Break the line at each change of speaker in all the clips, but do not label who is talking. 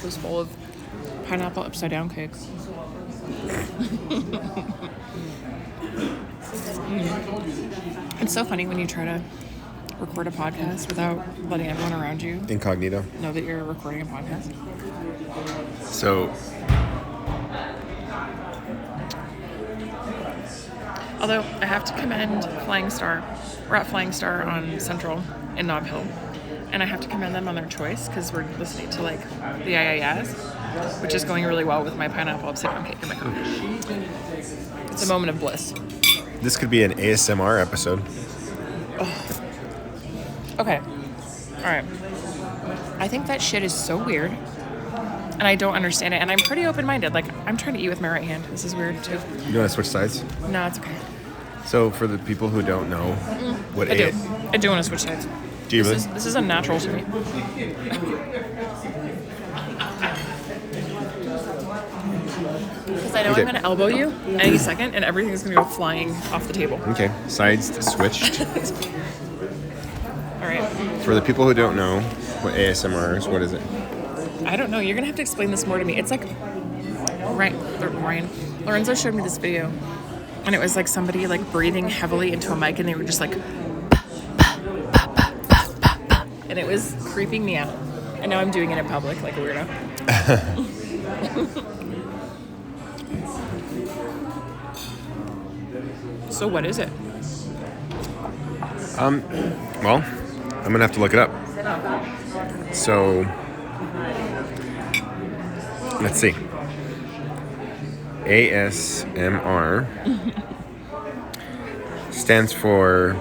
is full of pineapple upside down cake. It's so funny when you try to record a podcast without letting everyone around you
incognito
know that you're recording a podcast.
So,
although I have to commend Flying Star. We're at Flying Star on Central in Nob Hill, and I have to commend them on their choice because we're listening to like the Ayayas, which is going really well with my pineapple upside down cake in my coffee. It's a moment of bliss.
This could be an ASMR episode.
Oh. Okay. All right. I think that shit is so weird, and I don't understand it. And I'm pretty open-minded. Like, I'm trying to eat with my right hand. This is weird too.
You want to switch sides?
No, it's okay.
So, for the people who don't know, what
I do want to switch sides.
Do you really?
This is unnatural to me. Because I know I'm going to elbow you any second, and everything's going to go flying off the table.
Okay, sides switched.
All right.
For the people who don't know what ASMR is, what is it?
I don't know. You're going to have to explain this more to me. It's like, Lorenzo showed me this video, and it was like somebody like breathing heavily into a mic, and they were just like, and it was creeping me out. And now I'm doing it in public like a weirdo. So what is it?
Well, I'm gonna have to look it up. So, let's see. ASMR stands for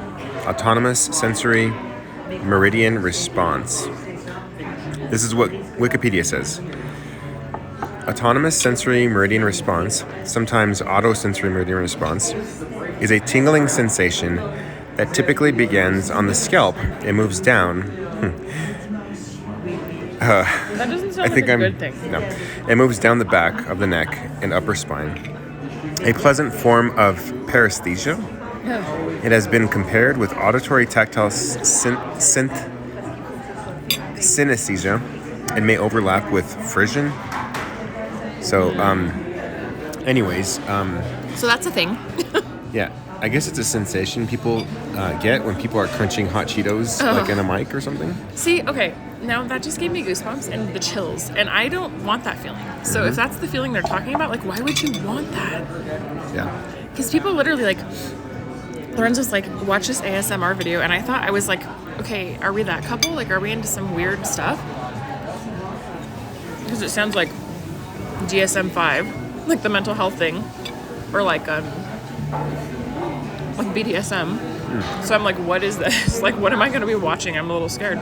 Autonomous Sensory Meridian Response. This is what Wikipedia says. Autonomous sensory meridian response, sometimes autosensory meridian response, is a tingling sensation that typically begins on the scalp and moves down.
That doesn't sound like a good thing.
No. It moves down the back of the neck and upper spine. A pleasant form of paresthesia. It has been compared with auditory tactile synesthesia and may overlap with frisson. So, anyways.
So that's a thing.
Yeah. I guess it's a sensation people get when people are crunching hot Cheetos like in a mic or something.
See, okay, now that just gave me goosebumps and the chills, and I don't want that feeling. So if that's the feeling they're talking about, like, why would you want that?
Yeah.
Because people literally, like, Lorenzo's like, watch this ASMR video, and I thought, I was like, okay, are we that couple? Like, are we into some weird stuff? Because it sounds like DSM-5, like the mental health thing, or like BDSM. So I'm like, what is this? Like, what am I going to be watching? I'm a little scared.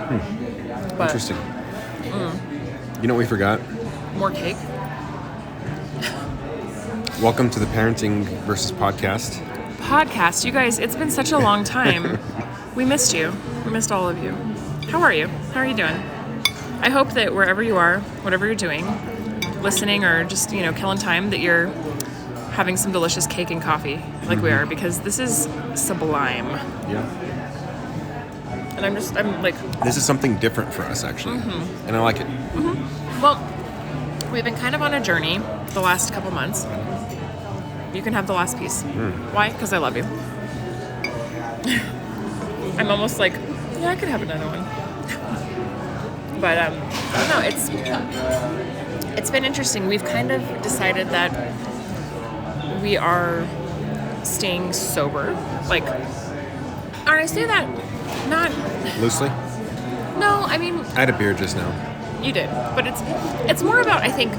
But,
interesting. You know what we forgot?
More cake.
Welcome to the Parenting versus Podcast.
You guys, it's been such a long time. We missed you. We missed all of you. How are you? How are you doing? I hope that wherever you are, whatever you're doing, listening or just, killing time, that you're having some delicious cake and coffee like we are, because this is sublime.
Yeah.
And I'm like...
This is something different for us, actually. And I like it.
Well, we've been kind of on a journey the last couple months. You can have the last piece. Why? Because I love you. I'm almost like, yeah, I could have another one. But, I don't know, it's been interesting. We've kind of decided that we are staying sober. Like, and I say that not...
Loosely?
No, I mean...
I had a beer just now.
You did. But it's more about, I think,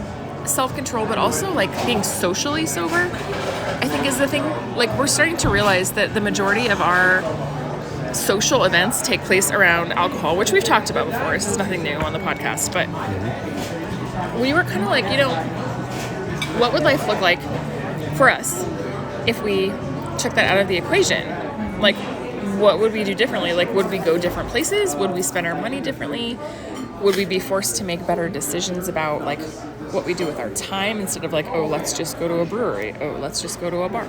self-control, but also, like, being socially sober, I think is the thing. Like, we're starting to realize that the majority of our social events take place around alcohol, which we've talked about before. This is nothing new on the podcast, but we were kind of like, what would life look like for us if we took that out of the equation? Like, what would we do differently? Like, would we go different places? Would we spend our money differently? Would we be forced to make better decisions about, like, what we do with our time instead of like, oh, let's just go to a brewery. Oh, let's just go to a bar.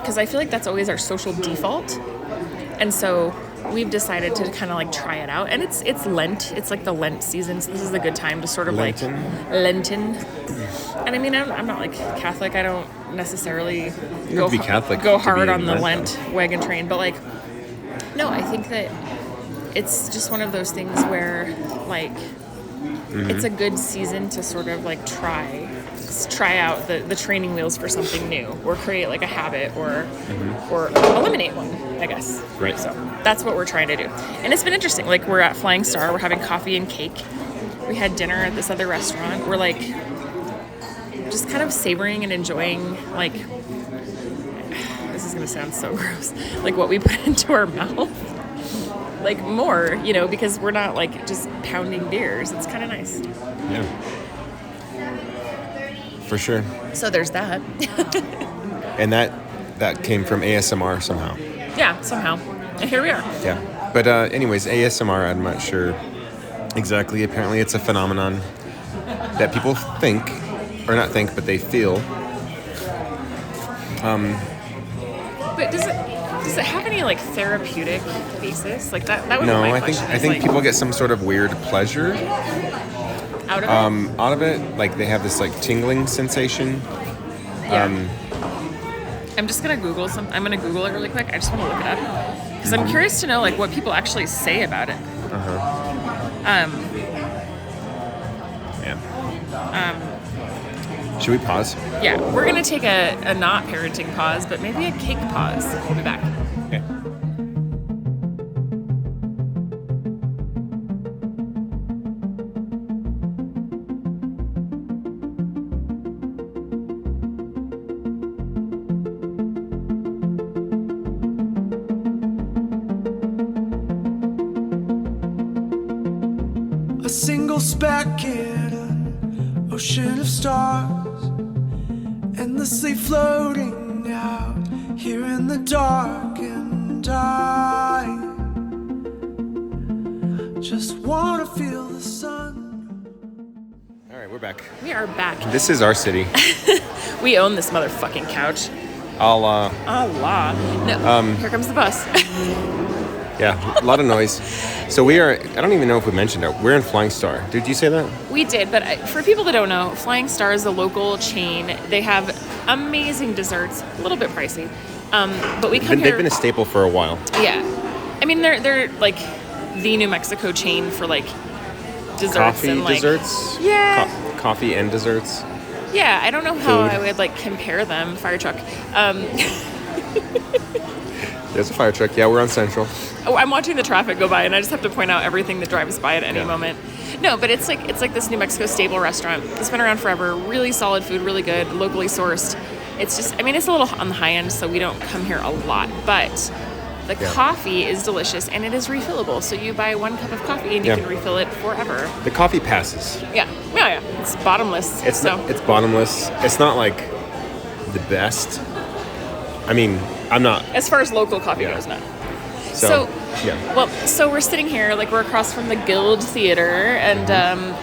Because I feel like that's always our social default. And so we've decided to kind of like try it out, and it's Lent. It's like the Lent season, so this is a good time to sort of
Lenten?
like Lenten. And I mean, I'm not like Catholic. I don't necessarily
have to be Catholic
go
to
hard
be
on the
Lent.
Lent wagon train, but like, no, I think that it's just one of those things where like it's a good season to sort of like try out the training wheels for something new, or create like a habit, or eliminate one, I guess.
Right.
So that's what we're trying to do, and it's been interesting. Like, we're at Flying Star, we're having coffee and cake. We had dinner at this other restaurant. We're like just kind of savoring and enjoying, like, this is gonna sound so gross, like what we put into our mouth. Like more, because we're not like just pounding beers. It's kind of nice.
Yeah. For sure.
So there's that.
And that came from ASMR somehow.
Yeah, somehow. And here we are.
Yeah. But anyways, ASMR, I'm not sure exactly. Apparently it's a phenomenon that people think, or not think, but they feel.
But does it have any like therapeutic basis? Like that would be
No,
my
I think
question. Like,
people get some sort of weird pleasure
out of it.
out of it. Like they have this like tingling sensation.
Yeah. I'm just gonna Google I'm gonna Google it really quick. I just want to look it up because I'm curious to know like what people actually say about it.
Yeah. Should we pause?
Yeah, we're gonna take a not parenting pause, but maybe a cake pause. We'll be back.
Okay.
A single speck in an ocean of stars, endlessly floating out here in the dark, and I just wanna feel the sun.
All right, we're back.
We are back.
This is our city.
We own this motherfucking couch.
Allah.
No, here comes the bus.
Yeah, a lot of noise. So we are, I don't even know if we mentioned it, we're in Flying Star. Did you say that?
We did, but for people that don't know, Flying Star is a local chain. They have amazing desserts, a little bit pricey, but we come here.
They've been a staple for a while.
Yeah, I mean they're like the New Mexico chain for like desserts
Coffee
and like
desserts?
Yeah.
Coffee and desserts?
Yeah, I don't know how
Food.
I would like compare them. Fire truck.
There's a fire truck. Yeah, we're on Central.
Oh, I'm watching the traffic go by, and I just have to point out everything that drives by at any moment. No, but it's like this New Mexico staple restaurant. It's been around forever. Really solid food, really good, locally sourced. It's just, I mean, it's a little on the high end, so we don't come here a lot. But the coffee is delicious, and it is refillable. So you buy one cup of coffee, and you can refill it forever.
The coffee passes.
Yeah. It's bottomless.
It's bottomless. It's not like the best. I mean, I'm not.
As far as local coffee goes, no. So we're sitting here, like we're across from the Guild Theater, and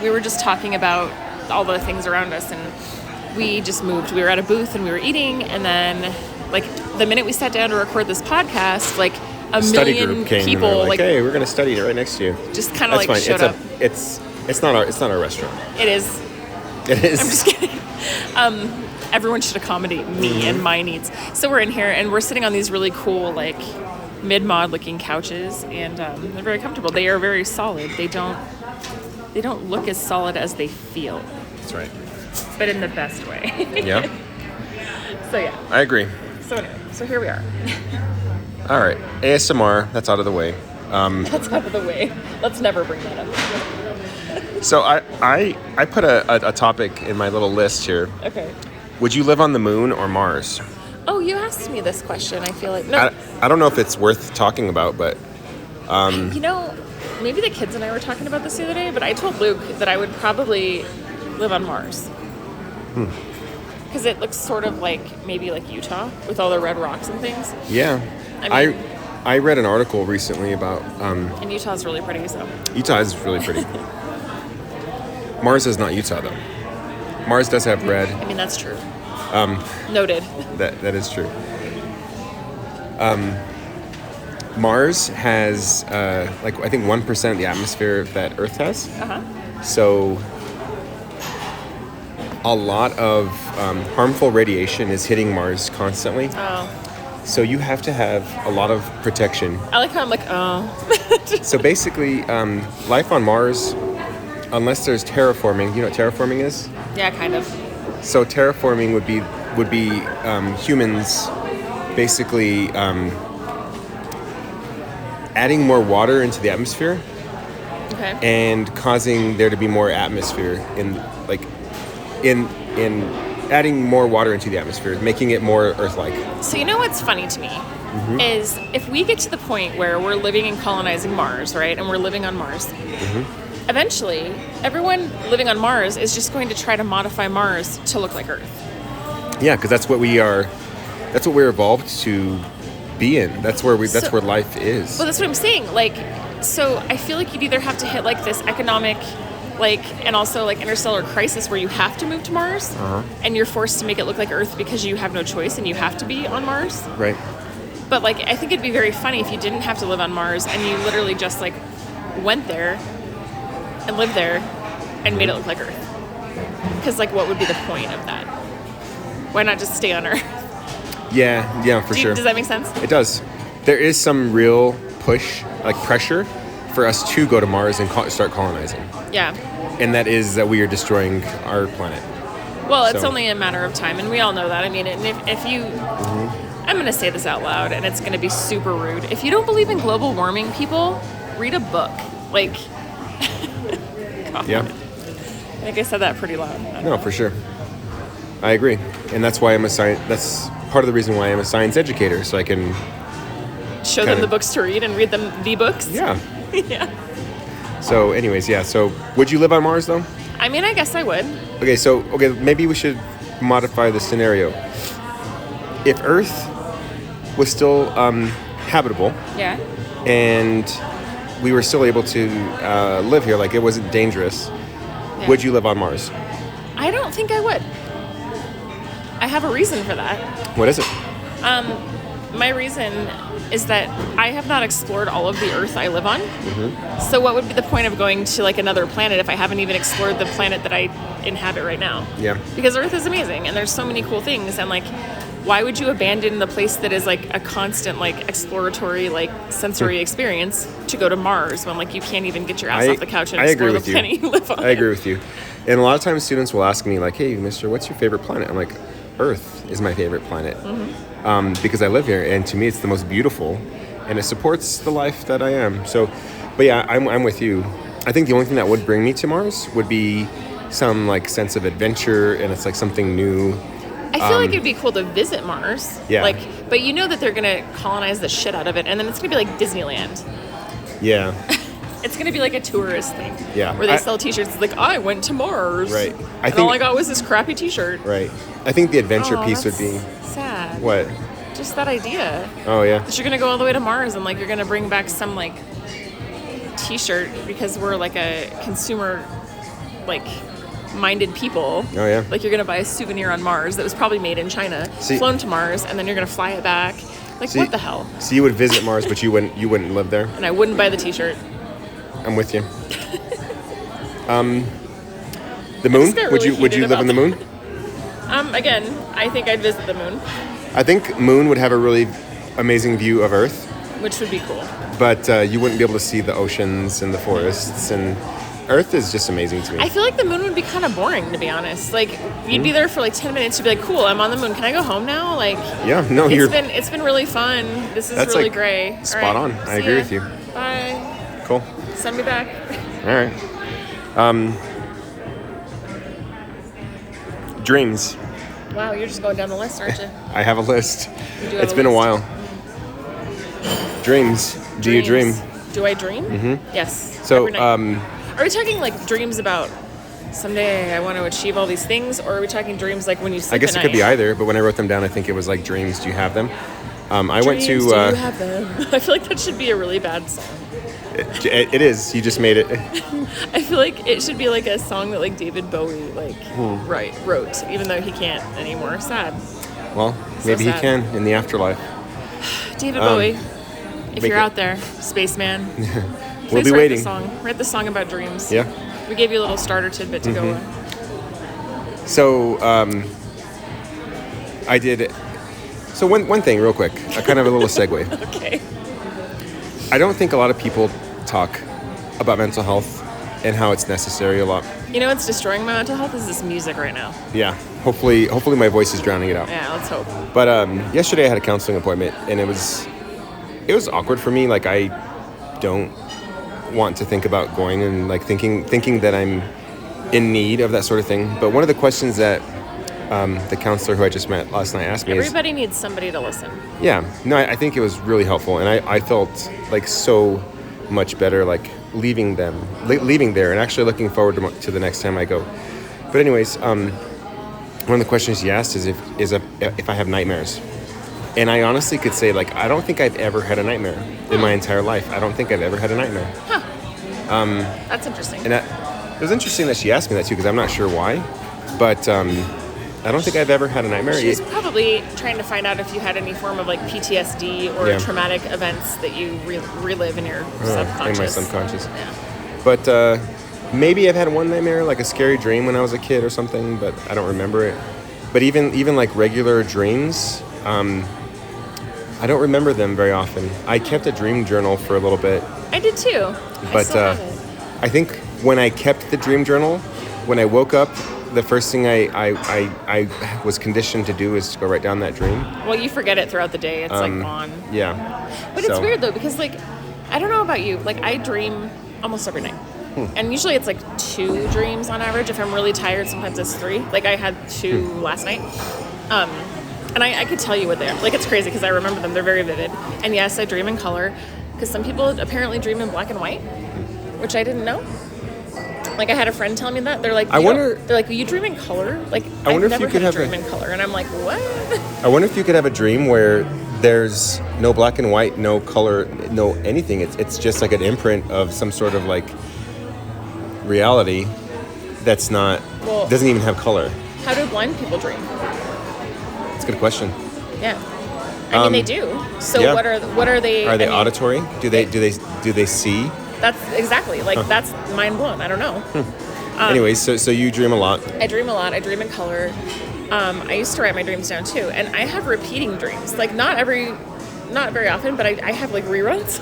we were just talking about all the things around us, and we just moved. We were at a booth and we were eating, and then like the minute we sat down to record this podcast, like a
study
million
group came
people
and they're
like,
hey, we're gonna study it right next to you.
Just kind of like
fine.
showed up.
It's not our restaurant.
It is.
It is.
I'm just kidding. Everyone should accommodate me and my needs. So we're in here and we're sitting on these really cool, like mid-mod looking couches, and they're very comfortable. They are very solid. They don't look as solid as they feel.
That's right.
But in the best way.
Yeah.
So yeah.
I agree.
So anyway, so here we are.
All right. ASMR, that's out of the way.
That's out of the way. Let's never bring that up.
So I put a topic in my little list here.
Okay.
Would you live on the moon or Mars?
Oh, you asked me this question. I feel like no.
I don't know if it's worth talking about, but
You know, maybe the kids and I were talking about this the other day, but I told Luke that I would probably live on Mars. Because it looks sort of like maybe like Utah with all the red rocks and things.
yeah.
I mean,
I read an article recently about
and Utah's really pretty, so.
Utah is really pretty. Mars is not Utah though. Mars does have red.
I mean, that's true. Noted.
That is true. Mars has like I think 1% of the atmosphere that Earth has.
Uh-huh.
So a lot of harmful radiation is hitting Mars constantly.
Oh.
So you have to have a lot of protection.
I like how I'm like, oh.
So basically, life on Mars, unless there's terraforming, you know what terraforming is?
Yeah, kind of.
So terraforming would be humans basically adding more water into the atmosphere
Okay.
and causing there to be more atmosphere in adding more water into the atmosphere, making it more Earth-like.
So you know what's funny to me is if we get to the point where we're living and colonizing Mars, right, and we're living on Mars, eventually everyone living on Mars is just going to try to modify Mars to look like Earth.
Yeah, because that's what we are. That's what we're evolved to be in. That's where that's where life is.
Well, that's what I'm saying. Like, so I feel like you'd either have to hit like this economic, like, and also like interstellar crisis where you have to move to Mars, and you're forced to make it look like Earth because you have no choice and you have to be on Mars.
Right.
But like, I think it'd be very funny if you didn't have to live on Mars and you literally just like went there and lived there and made it look like Earth. Because like, what would be the point of that? Why not just stay on Earth?
Yeah, for sure.
Does that make sense?
It does. There is some real push, like pressure, for us to go to Mars and start colonizing.
Yeah.
And that is that we are destroying our planet.
Well, it's
So-
only a matter of time, and we all know that. I mean, and if you... I'm going to say this out loud, and it's going to be super rude. If you don't believe in global warming, people, read a book. Like... God.
Yeah.
I think I said that pretty loud.
No, for sure. I agree. And that's why I'm a science... That's part of the reason why I'm a science educator, so I can...
Show them
kinda-
the books to read and read them the books.
Yeah.
Yeah.
So anyways, yeah. So would you live on Mars, though?
I mean, I guess I would.
Okay, maybe we should modify the scenario. If Earth was still habitable
Yeah.
and we were still able to live here, like it wasn't dangerous,
Yeah.
would you live on Mars?
I don't think I would. I have a reason for that.
What is it?
My reason is that I have not explored all of the Earth I live on. So what would be the point of going to like another planet if I haven't even explored the planet that I inhabit right now?
Yeah.
Because Earth is amazing and there's so many cool things, and like, why would you abandon the place that is like a constant like exploratory like sensory experience to go to Mars when like you can't even get your ass off the couch and
I agree
explore the
with you.
planet you live on?
I agree with you. And a lot of times students will ask me like, hey, mister, what's your favorite planet? I'm like, Earth is my favorite planet. Because I live here, and to me it's the most beautiful, and it supports the life that I am. So, but yeah, I'm with you. I think the only thing that would bring me to Mars would be some like sense of adventure, and it's like something new.
I feel like it'd be cool to visit Mars.
Yeah.
Like, but you know that they're gonna colonize the shit out of it, and then it's gonna be like Disneyland.
Yeah.
It's gonna be like a tourist thing.
Yeah.
Where they sell T-shirts. It's like, I went to Mars.
Right.
And all I got was this crappy T-shirt.
Right. I think the adventure
Oh,
piece would
that's
be
sad.
what?
Just that idea
Oh yeah.
that you're gonna go all the way to Mars and like you're gonna bring back some like T-shirt because we're like a consumer like minded people.
Oh yeah.
Like you're gonna buy a souvenir on Mars that was probably made in China,
See-
flown to Mars, and then you're gonna fly it back. Like
See-
what the hell?
So you would visit Mars, but you wouldn't live there.
And I wouldn't buy the T-shirt.
I'm with you. The moon?
got
Would
really
you
heated
live in the
about
moon?
Again, I think I'd visit the moon,
I think moon would have a really amazing view of Earth,
which would be cool.
but you wouldn't be able to see the oceans and the forests. And Earth is just amazing to me.
I feel like the moon would be kind of boring, to be honest. Like you'd be there for like 10 minutes, you'd be like, "Cool, I'm on the moon. Can I go home now?" Like,
Yeah, no, you're
it's been really fun. This is
That's,
really
like,
great. All
spot on. I
see
agree
ya.
with you.
Bye.
cool.
Send me back.
All right. Dreams.
Wow, you're just going down the list, aren't you?
I have a list.
You do have
It's
a
been a
list.
while. Dreams. Do you dream?
Dreams. Do I dream? Mm-hmm. Yes.
So,
every night. Are we talking like dreams about someday I want to achieve all these things, or are we talking dreams like when you sleep
I guess
at
it could be
night?
either, but when I wrote them down, I think it was like dreams. Do you have them? I went to.
Dreams, do you have them? I feel like that should be a really bad song.
It is. You just made it.
I feel like it should be like a song that like David Bowie like wrote, even though he can't anymore. Sad.
Well, maybe he
sad.
can in the afterlife.
David Bowie. If you're out there, spaceman,
we'll
please
be
write
waiting.
the song. Write the song about dreams.
Yeah.
We gave you a little starter tidbit to go with.
So I did. So one thing, real quick, a kind of a little segue.
Okay.
I don't think a lot of people talk about mental health and how it's necessary a lot.
You know what's destroying my mental health is this music right now.
Yeah. Hopefully my voice is drowning it out.
Yeah, let's hope.
But yesterday I had a counseling appointment, and it was awkward for me. Like, I don't want to think about going and like thinking that I'm in need of that sort of thing. But one of the questions that the counselor who I just met last night asked me
Everybody needs somebody to listen.
Yeah. No, I think it was really helpful, and I felt like so much better, like leaving there and actually looking forward to the next time I go. But anyways, one of the questions he asked is if I have nightmares. And I honestly could say, like, I don't think I've ever had a nightmare in my entire life. I don't think I've ever had a nightmare.
Huh. That's interesting.
And it was interesting that she asked me that too, because I'm not sure why. But I don't think I've ever had a nightmare.
She's probably trying to find out if you had any form of like PTSD or traumatic events that you relive in your subconscious.
In my subconscious.
Yeah.
But maybe I've had one nightmare, like a scary dream when I was a kid or something, but I don't remember it. But even like regular dreams, I don't remember them very often. I kept a dream journal for a little bit.
I did too.
But I think when I kept the dream journal, when I woke up, the first thing I was conditioned to do is to go write down that dream.
Well, you forget it throughout the day. It's like gone.
Yeah.
But it's weird though, because like, I don't know about you. Like, I dream almost every night. And usually it's like 2 dreams on average. If I'm really tired, sometimes it's 3. Like, I had 2 last night. And I could tell you what they are. Like, it's crazy because I remember them. They're very vivid. And yes, I dream in color, because some people apparently dream in black and white, which I didn't know. Like, I had a friend tell me that. They're like, they're like, you dream in color? Like,
I wonder
I've
if
never
you could
had a
have
dream in color. And I'm like, what?
I wonder if you could have a dream where there's no black and white, no color, no anything. It's just like an imprint of some sort of like reality that's not, doesn't even have color.
How do blind people dream?
That's a good question.
Yeah. I mean, they do. So
yeah.
what are they?
Are they auditory? Do they see?
That's exactly like that's mind blown. I don't know.
Anyways, so you dream a lot.
I dream a lot. I dream in color. I used to write my dreams down too, and I have repeating dreams. Like not very often, but I have like reruns.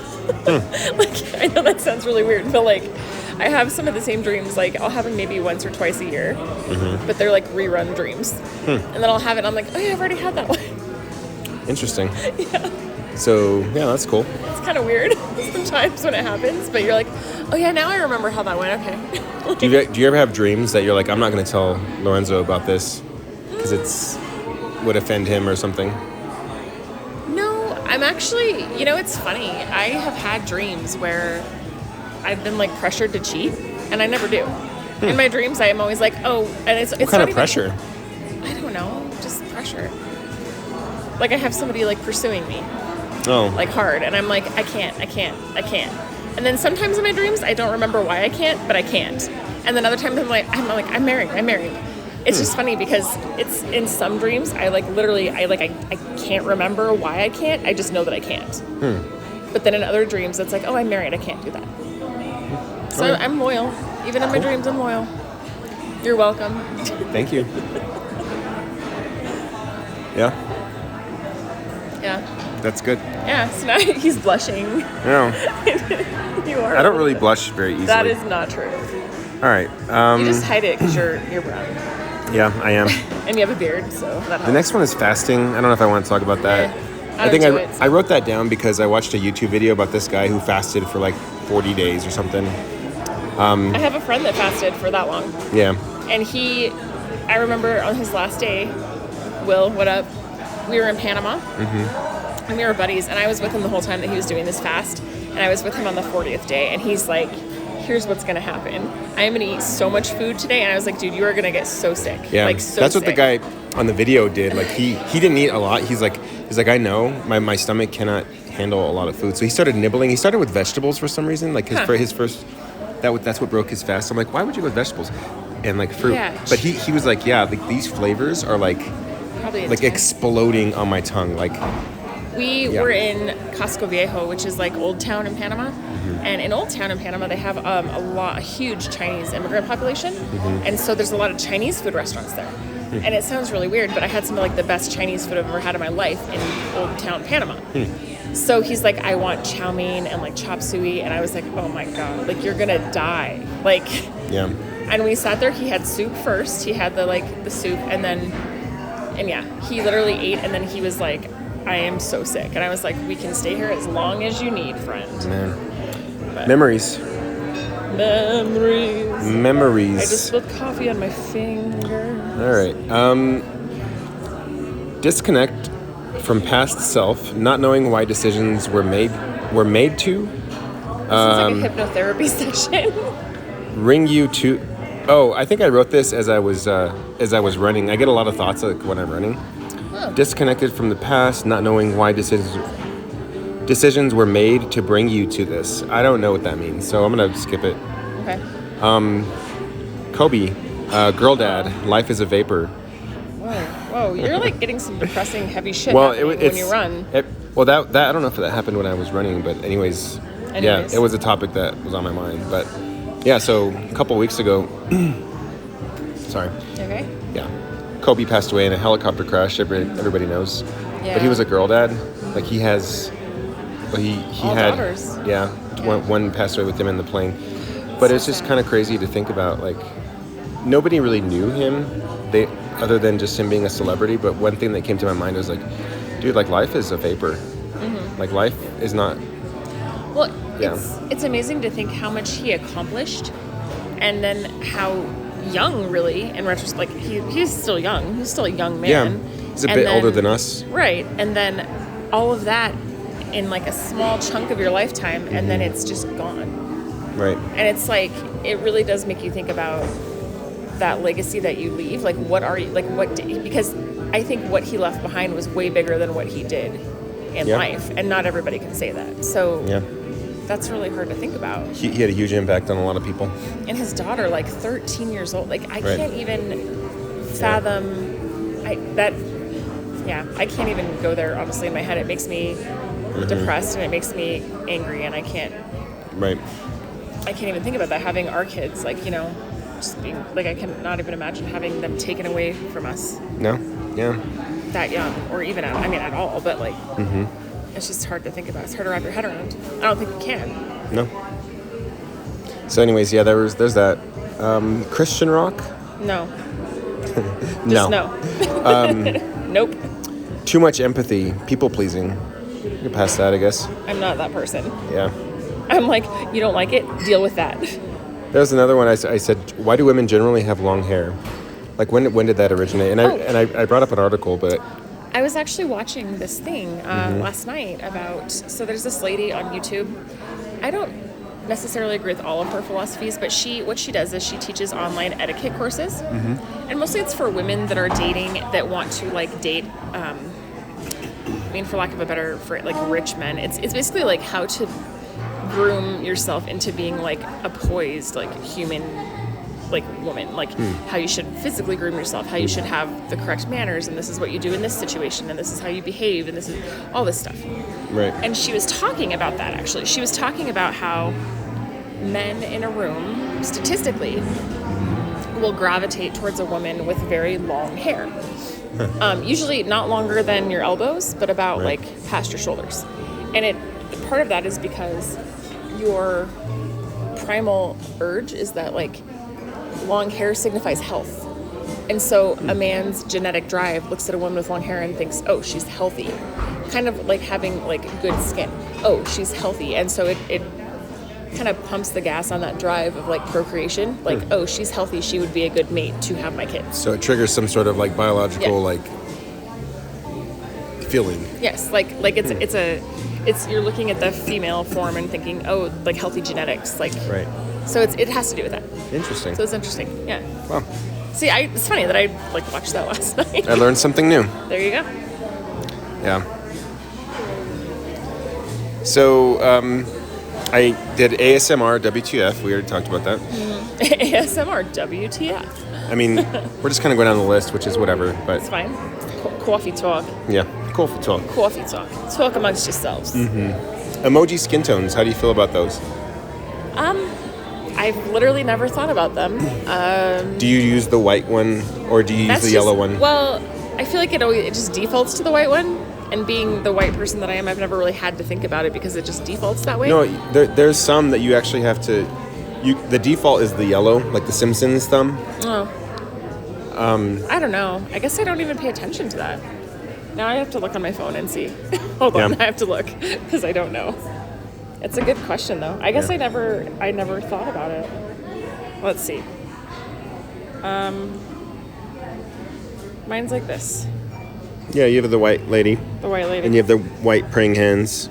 Like, I know that sounds really weird, but like I have some of the same dreams. Like I'll have them maybe once or twice a year, but they're like rerun dreams. And then I'll have it. And I'm like, oh yeah, I've already had that one.
Interesting.
Yeah.
So yeah, that's cool.
It's kind of weird sometimes when it happens, but you're like, oh yeah, now I remember how that went. Okay.
Do you ever have dreams that you're like, I'm not going to tell Lorenzo about this because it's would offend him or something?
No, I'm actually, it's funny. I have had dreams where I've been like pressured to cheat, and I never do. In my dreams, I am always like, oh, and it's
what kind of pressure?
I don't know, just pressure. Like I have somebody like pursuing me, like hard, and I'm like, I can't. And then sometimes in my dreams, I don't remember why I can't, but I can't. And then other times I'm like, I'm married. It's just funny because it's in some dreams, I like literally, I can't remember why I can't. I just know that I can't. But then in other dreams, it's like, oh, I'm married. I can't do that. So I'm loyal. Even in my dreams, I'm loyal. You're welcome.
Thank you. Yeah.
Yeah.
That's good.
Yeah, so now he's blushing.
No.
You are.
I don't really blush very easily.
That is not true.
All right.
You just hide it because you're brown.
Yeah, I am.
And you have a beard, so that helps.
The next one is fasting. I don't know if I want to talk about that.
I think
I wrote that down because I watched a YouTube video about this guy who fasted for like 40 days or something.
I have a friend that fasted for that long.
Yeah.
And I remember on his last day, Will, what up? We were in Panama. And we were buddies, and I was with him the whole time that he was doing this fast. And I was with him on the 40th day, and he's like, here's what's going to happen. I am going to eat so much food today. And I was like, dude, you are going to get so sick.
Yeah,
like, so
that's
sick.
what the guy on the video did. Like he didn't eat a lot. He's like, I know my stomach cannot handle a lot of food. So he started nibbling. He started with vegetables for some reason. Like his first, that's what broke his fast. I'm like, why would you go with vegetables and like fruit? Yeah, but he was like, yeah, like these flavors are like
probably
like exploding on my tongue. Like
We
Yeah.
were in Casco Viejo, which is like Old Town in Panama. And in Old Town in Panama, they have a huge Chinese immigrant population. And so there's a lot of Chinese food restaurants there. And it sounds really weird, but I had some of like the best Chinese food I've ever had in my life in Old Town Panama. So he's like, I want chow mein and like chop suey. And I was like, oh my God, like you're going to die. Like,
Yeah.
and we sat there, he had soup first. He had the soup and yeah, he literally ate and then he was like, I am so sick. And I was like, we can stay here as long as you need, friend.
Man.
But
Memories.
Memories. I just spilled coffee on my finger.
All right. Disconnect from past self, not knowing why decisions were made to.
This is like a hypnotherapy session.
Ring you to. Oh, I think I wrote this as I was running. I get a lot of thoughts like when I'm running.
Oh.
Disconnected from the past, not knowing why decisions were made to bring you to this. I don't know what that means, so I'm gonna skip it.
Okay.
Kobe, girl dad, life is a vapor.
Whoa, you're like getting some depressing, heavy shit
Well,
when you run.
that I don't know if that happened when I was running, but anyways, yeah, it was a topic that was on my mind. But yeah, so a couple weeks ago, sorry.
Okay.
Yeah, Kobe passed away in a helicopter crash. Everybody knows.
Yeah.
But he was a girl dad. Like he has, well, he
All
had
daughters.
Yeah, one passed away with him in the plane. But it's just kind of crazy to think about. Like nobody really knew him. Other than just him being a celebrity. But one thing that came to my mind was like, dude, like life is a vapor. Like life is not.
Well,
Yeah.
it's amazing to think how much he accomplished, and then how young, really, in retrospect. Like he's still young. He's still a young man.
Yeah, he's a bit older than us.
Right, and then all of that in like a small chunk of your lifetime, and then it's just gone.
Right.
And it's like it really does make you think about that legacy that you leave. Like, what are you? Like, because I think what he left behind was way bigger than what he did in life, and not everybody can say that. So that's really hard to think about.
He had a huge impact on a lot of people.
And his daughter, like 13 years old, like I can't even fathom. I can't even go there. Honestly, in my head, it makes me depressed and it makes me angry, and I can't even think about that. Having our kids, like just being like, I cannot even imagine having them taken away from us.
No. Yeah.
That young, or even at all, but like it's just hard to think about. It's hard to wrap your head around. I don't think you can.
No. So anyways, yeah, there's that. Christian rock?
No.
No.
No. Nope.
Too much empathy, people pleasing. You're past that, I guess.
I'm not that person.
Yeah.
I'm like, you don't like it? Deal with that.
There's another one. I said, why do women generally have long hair? Like when did that originate? And I brought up an article, but
I was actually watching this thing last night about. So there's this lady on YouTube. I don't necessarily agree with all of her philosophies, but what she does is she teaches online etiquette courses, and mostly it's for women that are dating that want to like date. For lack of a better phrase, like rich men. It's basically like how to groom yourself into being like a poised, like human, like woman, like how you should physically groom yourself, how you should have the correct manners, and this is what you do in this situation, and this is how you behave, and this is all this stuff.
Right.
And she was talking about that, actually. She was talking about how men in a room, statistically, will gravitate towards a woman with very long hair. Usually not longer than your elbows, but about like past your shoulders. And part of that is because your primal urge is that like long hair signifies health. And so a man's genetic drive looks at a woman with long hair and thinks, oh, she's healthy. Kind of like having like good skin. Oh, she's healthy. And so it kind of pumps the gas on that drive of like procreation. Like, oh, she's healthy. She would be a good mate to have my kids.
So it triggers some sort of like biological like feeling.
Yes. Like it's you're looking at the female form and thinking, oh, like healthy genetics. Like,
right.
So it has to do with that.
Interesting.
So it's interesting. Yeah.
Wow.
See, it's funny that I like watched that last night.
I learned something new.
There you go.
Yeah. So, I did ASMR WTF. We already talked about that.
ASMR WTF.
I mean, we're just kind of going down the list, which is whatever, but
It's fine. Coffee talk.
yeah. Coffee talk.
Coffee talk. Talk amongst yourselves.
Emoji skin tones. How do you feel about those?
I've literally never thought about them.
Do you use the white one or do you use the yellow one?
Well, I feel like it just defaults to the white one. And being the white person that I am, I've never really had to think about it because it just defaults that way.
No, there's some that you actually have to. The default is the yellow, like the Simpsons thumb.
Oh. I don't know. I guess I don't even pay attention to that. Now I have to look on my phone and see. Hold on, I have to look because I don't know. It's a good question though. I guess I never thought about it. Let's see. Mine's like this.
Yeah, you have the white lady.
The white lady.
And you have the white praying hands.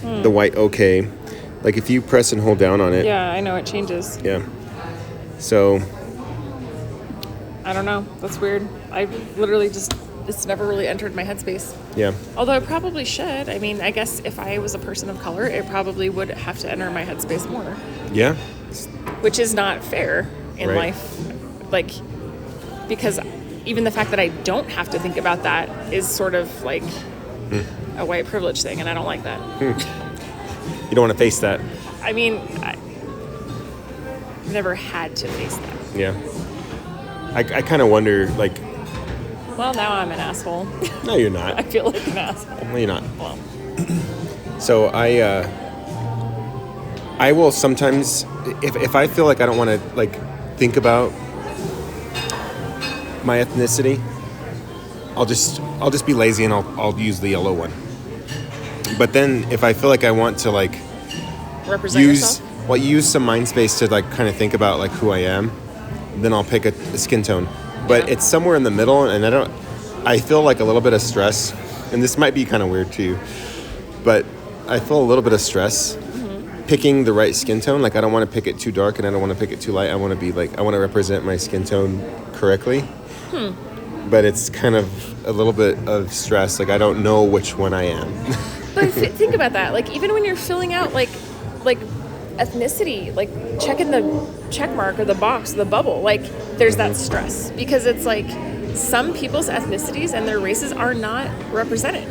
The white okay. Like if you press and hold down on it.
Yeah, I know it changes.
Yeah. So.
I don't know. That's weird. I literally it's never really entered my headspace.
Yeah.
Although it probably should. I mean, I guess if I was a person of color, it probably would have to enter my headspace more.
Yeah.
Which is not fair in life. Like, because even the fact that I don't have to think about that is sort of like a white privilege thing, and I don't like that.
You don't want to face that.
I mean, I've never had to face that.
Yeah. I kind of wonder, like...
Well, now I'm an asshole.
No, you're not.
I feel like an asshole.
No, you're not.
Well.
So I will sometimes, if I feel like I don't want to, like, think about my ethnicity, I'll just be lazy and I'll use the yellow one. But then if I feel like I want to, like...
Represent yourself?
Well, use some mind space to, like, kind of think about, like, who I am. Then I'll pick a skin tone. But it's somewhere in the middle, and I feel like a little bit of stress, and this might be kind of weird to you, but I feel a little bit of stress picking the right skin tone. Like, I don't want to pick it too dark, and I don't want to pick it too light. I want to be like, I want to represent my skin tone correctly. But it's kind of a little bit of stress. Like, I don't know which one I am.
But think about that. Like, even when you're filling out, like ethnicity, like checking the check mark or the box, the bubble, like there's that stress because it's like some people's ethnicities and their races are not represented.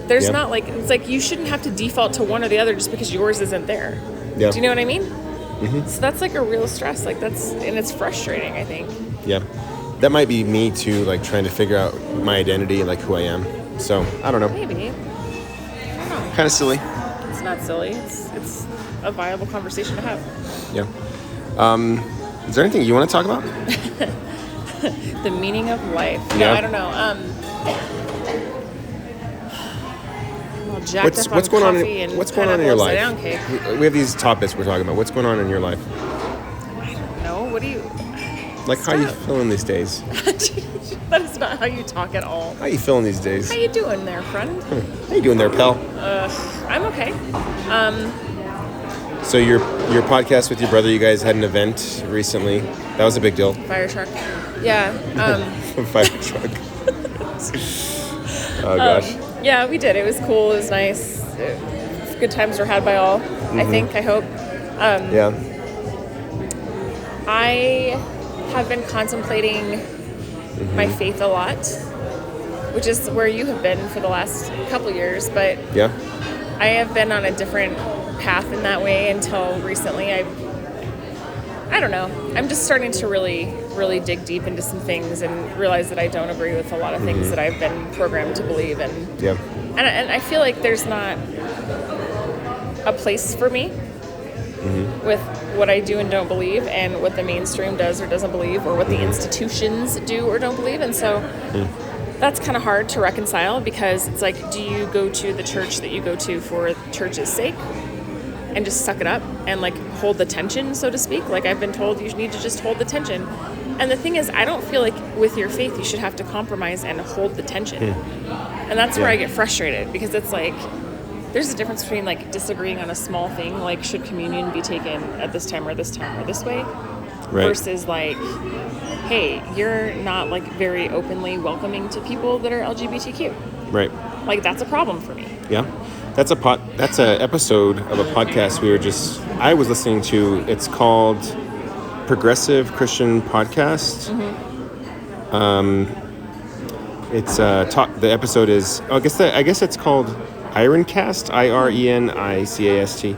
There's not like, it's like you shouldn't have to default to one or the other just because yours isn't there. Do you know what I mean? So that's like a real stress. Like and it's frustrating, I think. Yeah.
That might be me too, like trying to figure out my identity and like who I am. So I don't know.
Maybe.
Kind of silly.
It's not silly. It's a viable conversation to have.
Yeah. Is there anything you want to talk about?
The meaning of life.
Yeah.
No, I don't know.
What's going on in your life?
Cake.
We have these topics we're talking about. What's going on in your life?
I don't know. What do you...
Like, how you feeling these days?
That is not how you talk at all.
How you feeling these days?
How you doing there, friend?
How you doing there, pal?
I'm okay.
So your podcast with your brother, you guys had an event recently. That was a big deal.
Fire truck. Yeah.
Fire truck. Oh, gosh.
Yeah, we did. It was cool. It was nice. Good times were had by all, I think, I hope.
Yeah.
I have been contemplating my faith a lot, which is where you have been for the last couple years, but
yeah,
I have been on a different path in that way until recently. I don't know. I'm just starting to really, really dig deep into some things and realize that I don't agree with a lot of things that I've been programmed to believe in.
Yeah.
And I feel like there's not a place for me with what I do and don't believe and what the mainstream does or doesn't believe or what the institutions do or don't believe. And so that's kind of hard to reconcile because it's like, do you go to the church that you go to for church's sake and just suck it up and like hold the tension, so to speak? Like I've been told you need to just hold the tension. And the thing is, I don't feel like with your faith you should have to compromise and hold the tension. And that's where I get frustrated because it's like, there's a difference between like disagreeing on a small thing, like should communion be taken at this time or this way, versus like, hey, you're not like very openly welcoming to people that are LGBTQ. Right. Like that's a problem for me.
Yeah. That's a episode of a podcast I was listening to. It's called Progressive Christian Podcast. It's the episode is I guess it's called Ironcast, Irenicast.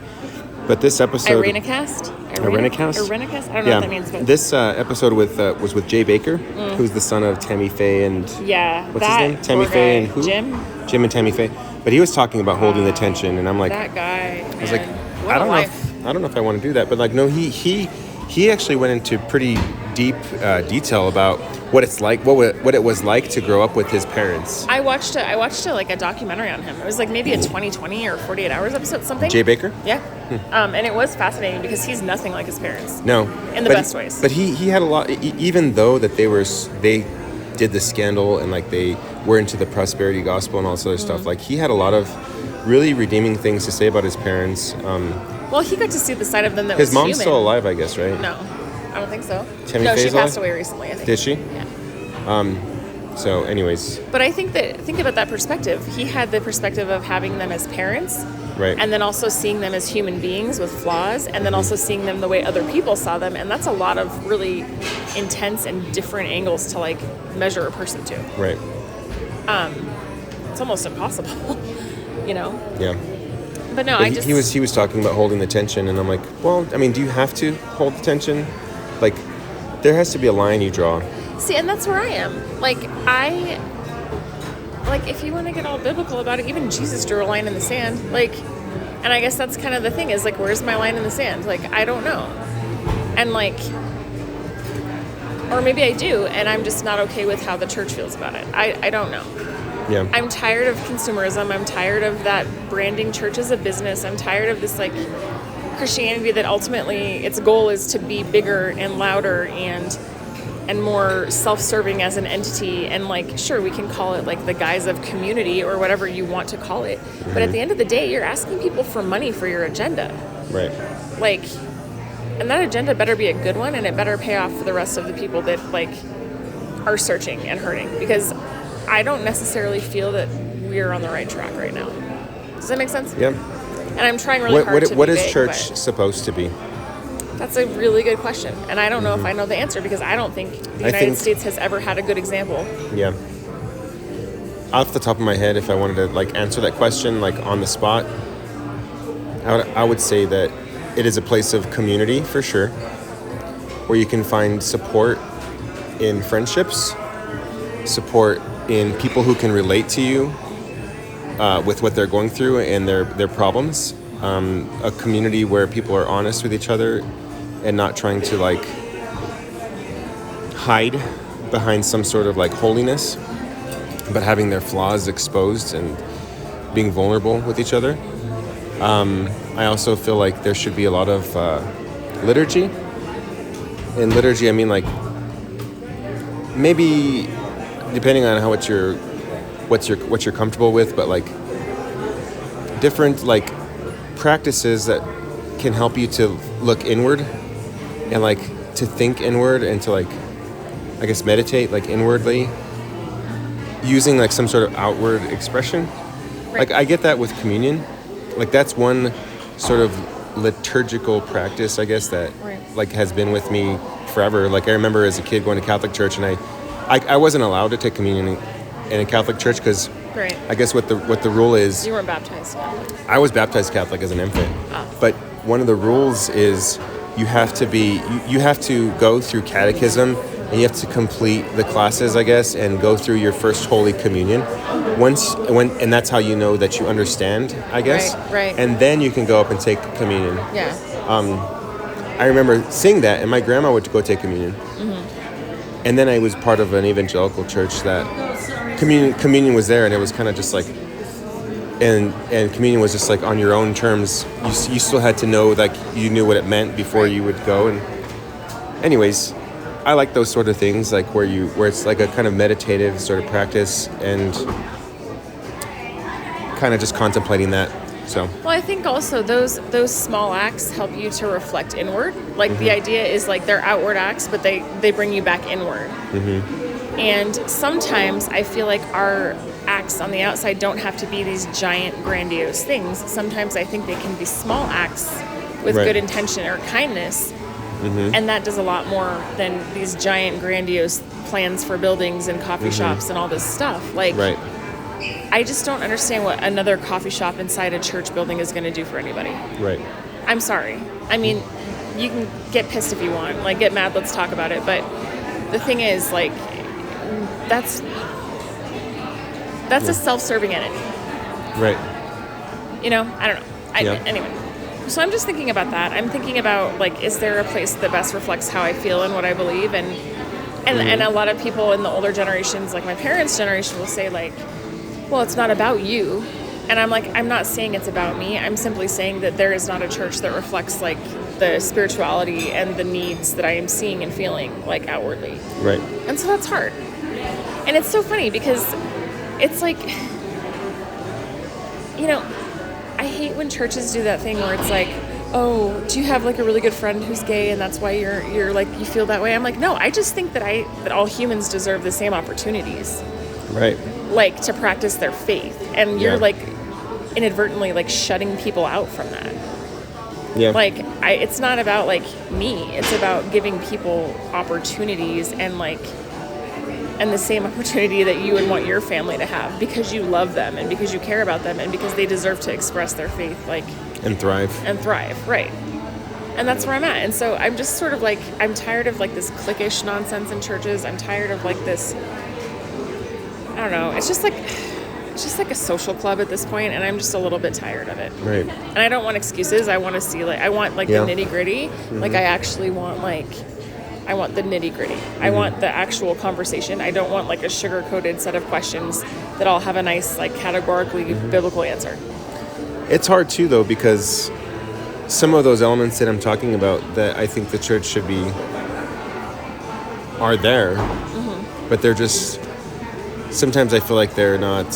But this episode
Irenicast?
Irenicast?
Irenicast? I don't know what that means. But
this episode was with Jay Baker, who's the son of Tammy Faye and what's his name? Tammy Faye and who?
Jim
and Tammy Faye. But he was talking about holding the tension, and I'm like,
that guy.
I was like, I don't know if I want to do that, but like, no, he actually went into pretty deep detail about what it's like, what it was like to grow up with his parents.
I watched like a documentary on him. It was like maybe a 2020 or 48 Hours episode, something.
Jay Baker?
Yeah. And it was fascinating because he's nothing like his parents.
No.
In the best ways.
But he had a lot, even though that they did the scandal and like they were into the prosperity gospel and all this other stuff, like he had a lot of really redeeming things to say about his parents.
Well, he got to see the side of them that
his
was
mom's
human.
still alive, I guess, right?
No, I don't think so.
Tammy
no,
Faye's
she passed
alive?
away recently, I think.
Did she?
Yeah.
So, anyways.
But I think about that perspective. He had the perspective of having them as parents,
Right.
and then also seeing them as human beings with flaws, and then also seeing them the way other people saw them, and that's a lot of really intense and different angles to like measure a person to.
Right.
It's almost impossible, you know.
Yeah.
But no,
But he was talking about holding the tension, and I'm like, well, I mean, do you have to hold the tension? Like, there has to be a line you draw.
See, and that's where I am. Like, if you want to get all biblical about it, even Jesus drew a line in the sand. Like, and I guess that's kind of the thing is, like, where's my line in the sand? Like, I don't know. And, like, or maybe I do, and I'm just not okay with how the church feels about it. I don't know.
Yeah.
I'm tired of consumerism. I'm tired of that branding church as a business. I'm tired of this, like, Christianity that ultimately its goal is to be bigger and louder and more self-serving as an entity, and like, sure, we can call it like the guise of community or whatever you want to call it, but at the end of the day, you're asking people for money for your agenda.
Right.
Like, and that agenda better be a good one, and it better pay off for the rest of the people that like are searching and hurting, because I don't necessarily feel that we're on the right track right now. Does that make sense?
Yeah.
And I'm trying really hard to
What
be
is
vague,
church
but
supposed to be?
that's a really good question, and I don't know if I know the answer, because I don't think the United States has ever had a good example.
Yeah. Off the top of my head, if I wanted to like answer that question like on the spot, I would say that it is a place of community for sure, where you can find support in friendships, support in people who can relate to you with what they're going through and their problems. A community where people are honest with each other and not trying to like hide behind some sort of like holiness, but having their flaws exposed and being vulnerable with each other. I also feel like there should be a lot of liturgy. In liturgy, I mean like maybe depending on what you're comfortable with, but like different like practices that can help you to look inward and like to think inward and to like, I guess, meditate like inwardly using like some sort of outward expression.
Right.
Like I get that with communion. Like that's one sort of liturgical practice, I guess, that like has been with me forever. Like I remember as a kid going to Catholic church, and I wasn't allowed to take communion in a Catholic church because I guess what the rule is.
You weren't baptized Catholic.
I was baptized Catholic as an infant, but one of the rules is you have to go through catechism and you have to complete the classes, I guess, and go through your first Holy Communion. And that's how you know that you understand, I guess.
Right.
And then you can go up and take communion.
Yeah.
I remember seeing that, and my grandma would go take communion. Mm-hmm. And then I was part of an evangelical church that communion was there, and it was kind of just like, and communion was just like on your own terms. You still had to know, like, you knew what it meant before you would go. And anyways, I like those sort of things, like where it's like a kind of meditative sort of practice and kind of just contemplating that. So.
Well, I think also those small acts help you to reflect inward. Like the idea is like they're outward acts, but they bring you back inward. Mm-hmm. And sometimes I feel like our acts on the outside don't have to be these giant, grandiose things. Sometimes I think they can be small acts with good intention or kindness And that does a lot more than these giant, grandiose plans for buildings and coffee shops and all this stuff. Like,
Right.
I just don't understand what another coffee shop inside a church building is going to do for anybody.
Right.
I'm sorry. I mean, you can get pissed if you want. Like, get mad, let's talk about it. But the thing is, like, that's a self-serving entity.
Right.
You know? I don't know. Anyway. So I'm just thinking about that. I'm thinking about, like, is there a place that best reflects how I feel and what I believe? And a lot of people in the older generations, like my parents' generation, will say, like, well, it's not about you. And I'm like, I'm not saying it's about me. I'm simply saying that there is not a church that reflects, like, the spirituality and the needs that I am seeing and feeling, like, outwardly.
Right.
And so that's hard. And it's so funny because it's like, you know, I hate when churches do that thing where it's like, oh, do you have, like, a really good friend who's gay and that's why you're like, you feel that way? I'm like, no, I just think that all humans deserve the same opportunities.
Right.
Like, to practice their faith. And you're, like, inadvertently, like, shutting people out from that.
Yeah.
Like, it's not about, like, me. It's about giving people opportunities and, like, and the same opportunity that you would want your family to have because you love them and because you care about them and because they deserve to express their faith, like...
And thrive. Right.
And that's where I'm at. And so I'm just sort of, like, I'm tired of, like, this cliquish nonsense in churches. I'm tired of, like, this... I don't know. It's just like a social club at this point, and I'm just a little bit tired of it.
Right.
And I don't want excuses. I want to see, like, I want, like, the nitty gritty. Like, I actually want, like, I want the nitty gritty. I want the actual conversation. I don't want, like, a sugar coated set of questions that all have a nice, like, categorically biblical answer.
It's hard too, though, because some of those elements that I'm talking about that I think the church should be are there, but they're just. Sometimes I feel like they're not.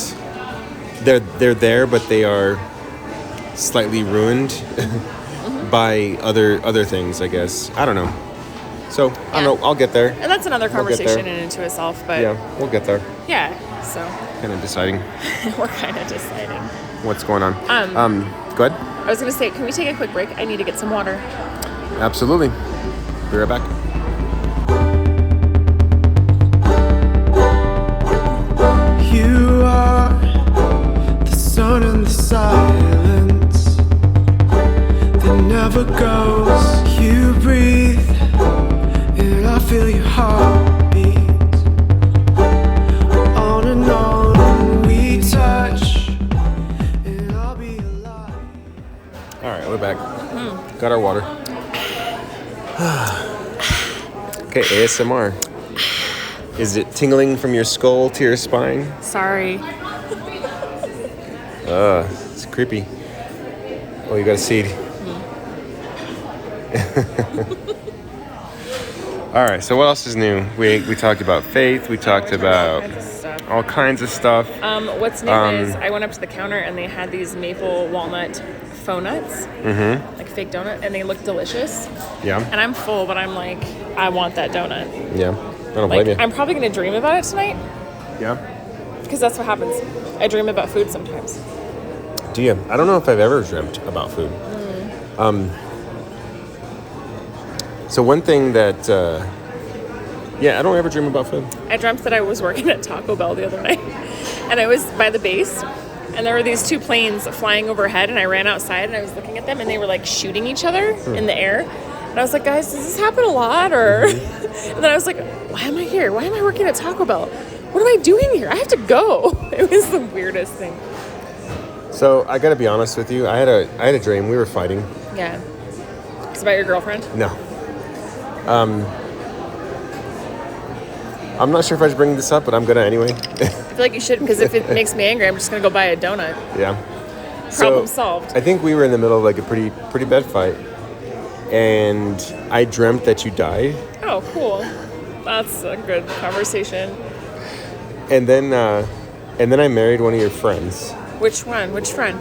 They're there, but they are slightly ruined by other things, I guess. I don't know. So I don't know. I'll get there.
And that's another conversation in and to itself. But
yeah, we'll get there.
Yeah. So.
Kind of deciding.
We're kind of deciding.
What's going on? Go ahead.
I was going to say, can we take a quick break? I need to get some water.
Absolutely. Be right back.
You are the sun in the silence that never goes. You breathe and I feel your heartbeat. On and on we touch and I'll be alive.
All right, we're back. Got our water. Okay, ASMR. Is it tingling from your skull to your spine?
Sorry.
It's creepy. Oh, you got a seed. All right, so what else is new? We talked about faith. We talked about all kinds of stuff.
What's new is I went up to the counter and they had these maple walnut faux nuts, like fake donut, and they look delicious.
Yeah.
And I'm full, but I'm like, I want that donut.
Yeah. I don't blame you.
I'm probably going to dream about it tonight.
Yeah.
Because that's what happens. I dream about food sometimes.
Do you? I don't know if I've ever dreamt about food. So one thing that, I don't ever dream about food.
I dreamt that I was working at Taco Bell the other night. And I was by the base. And there were these two planes flying overhead. And I ran outside and I was looking at them. And they were like shooting each other in the air. And I was like, guys, does this happen a lot? Or and then I was like, why am I here? Why am I working at Taco Bell? What am I doing here? I have to go. It was the weirdest thing.
So I got to be honest with you. I had a dream. We were fighting.
Yeah. It's about your girlfriend?
No. I'm not sure if I should bring this up, but I'm gonna anyway.
I feel like you should, because if it makes me angry, I'm just gonna go buy a donut.
Yeah.
Problem solved.
I think we were in the middle of like a pretty bad fight, and I dreamt that you died.
Oh, cool. That's a good conversation.
And then I married one of your friends.
Which one? Which friend?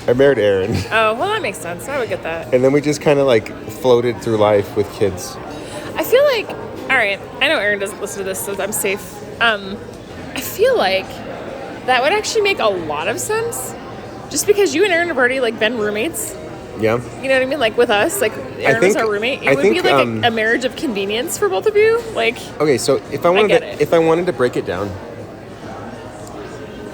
I married Aaron.
Oh, well, that makes sense. I would get that.
And then we just kind of like floated through life with kids.
I feel like, all right, I know Aaron doesn't listen to this, so I'm safe. I feel like that would actually make a lot of sense. Just because you and Aaron have already like been roommates
Yeah.
You know what I mean? Like with us, like Aaron was
think-
our roommate. It
I
would
think,
be like a marriage of convenience for both of you. Like,
Okay, so if I
get
wanted
it.
if I wanted to break it down,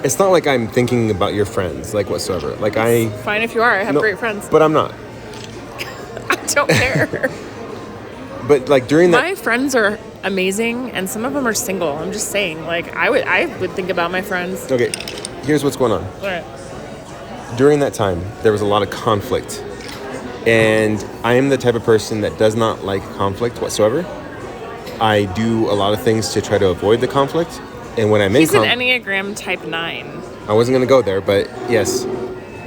it's not like I'm thinking about your friends, like whatsoever. Like
fine if you are. I have
no,
great friends.
but I'm not.
I don't care.
But like during that,
My friends are amazing, and some of them are single. I'm just saying. Like, I would think about my friends.
okay, here's what's going on.
All right.
During that time, there was a lot of conflict, and I am the type of person that does not like conflict whatsoever. I do a lot of things to try to avoid the conflict, and when I'm in
He's an Enneagram Type 9.
I wasn't going to go there, but yes,